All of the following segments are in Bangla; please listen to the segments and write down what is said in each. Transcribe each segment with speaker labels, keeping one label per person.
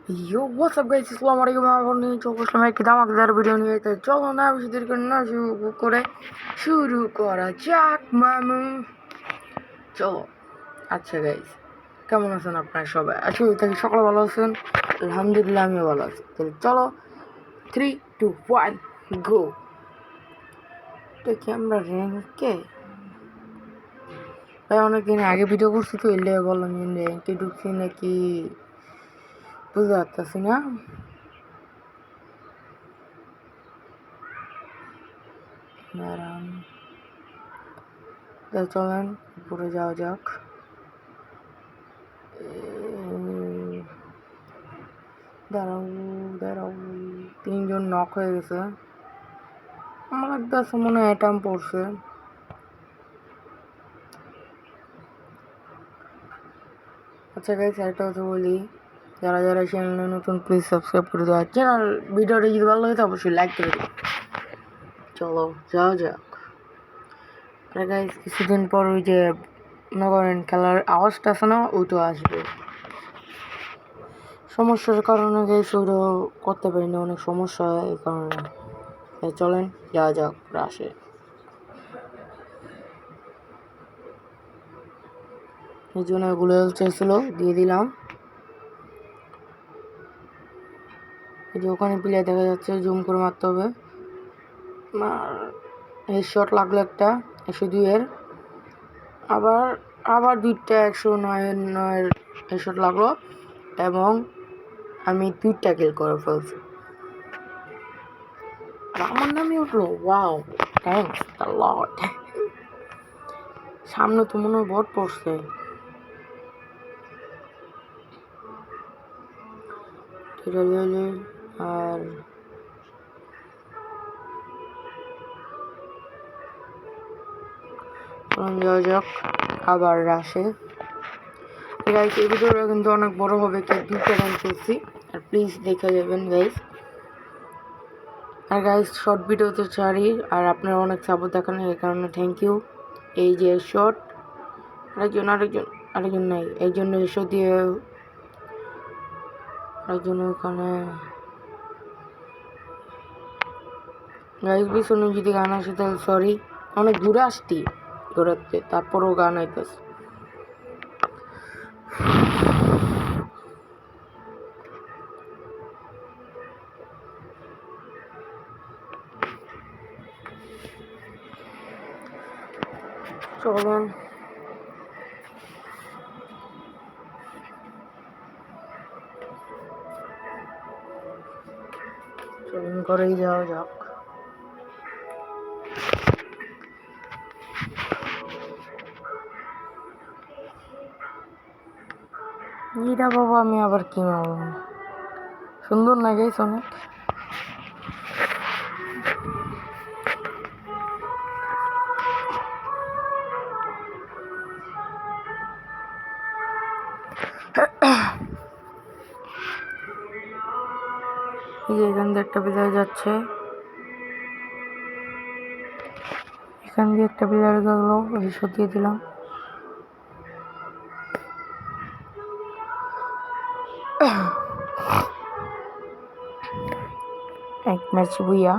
Speaker 1: Yo, what's up guys? Assalamualaikum warahmatullahi wabarakatuh. Kita maksudnya video ini itu চলো না বেশি দেরি করে না শুরু করা যাক মামু। চলো। আচ্ছা গাইস, কেমন আছেন আপনারা সবাই? আজকে থেকে সকালে ভালো আছেন? আলহামদুলিল্লাহ আমি ভালো আছি। তাহলে চলো 3 2 1 গো। তো ক্যামেরা র্যাঙ্কে ভাই অনেকদিন আগে ভিডিও করছি তো এলে বললাম র্যাঙ্কে ঢুকছি নাকি বুঝতে পারতেছি না। চলেন উপরে যাওয়া যাক। দাঁড়াও 3জন নক হয়ে গেছে। আমার লাগতেছে মনে হয় অ্যাটাম পড়ছে। আচ্ছা গাইস, একটা কথা বলি, যারা যারা চ্যানেলে নতুন প্লিজ সাবস্ক্রাইব করে দেওয়া। চ্যানেল ভিডিওটা যদি ভালো লাগে তো অবশ্যই লাইক করে দেবো। চলো যাওয়া যাক। আরে গাইস, কিছুদিন পর ওই যে মনে করেন খেলার আওয়াজটা আছে না, ওইটা আসবে। সমস্যার কারণে গাইস ওইটা করতে পারি না, অনেক সমস্যা হয় এই কারণে। চলেন যাওয়া যাক রাশে। এই জন্য এগুলো চেয়েছিল দিয়ে দিলাম। এই যে ওখানে প্লেয়ার দেখা যাচ্ছে, জুম করে মারতে হবে। হেডশট লাগলো একটা 102-এর, আবার দুইটা 109-এর হেডশট লাগলো এবং আমি 2টা কিল করে ফেলছি। আর আমার নামই উঠলো, ওয়াও থ্যাঙ্কস দ্য লর্ড। সামনে তো মনে হয় বট পড়ছে। আর যাওয়া যাক আবার রাশে। গাইস এই ভিডিওটা কিন্তু অনেক বড় হবে, তাই 2টা রান করছি, আর প্লিজ দেখে যাবেন গাইস। আর গাইস শর্ট ভিডিওতে ছাড়ি, আর আপনারা অনেক সাপোর্ট দেখান, এই কারণে থ্যাংক ইউ। এই যে শর্ট আরেকজন নাই, এই জন্য এসো দিয়ে আরেকজন ওখানে। গাইস পিছনে যদি গান আসে তাহলে সরি, অনেক দূরে আসতি ঘোরাতে, তারপরও গান আইতেছে। চলেন করেই যাওয়া যাক। এটা বাবা আমি আবার কি মারব, সুন্দর না গাইস অনেক। এখান দিয়ে একটা প্লেয়ার যাচ্ছে, এখান দিয়ে একটা প্লেয়ার গেল, হেডশট দিয়ে দিলাম। এক ম্যাচ বুইয়া।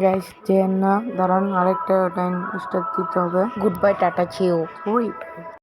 Speaker 1: গাইস যেন না, দাঁড়ান আরেকটা টাইম স্টার্ট দিতে হবে। গুড বাই, টাটা, চিও। ওই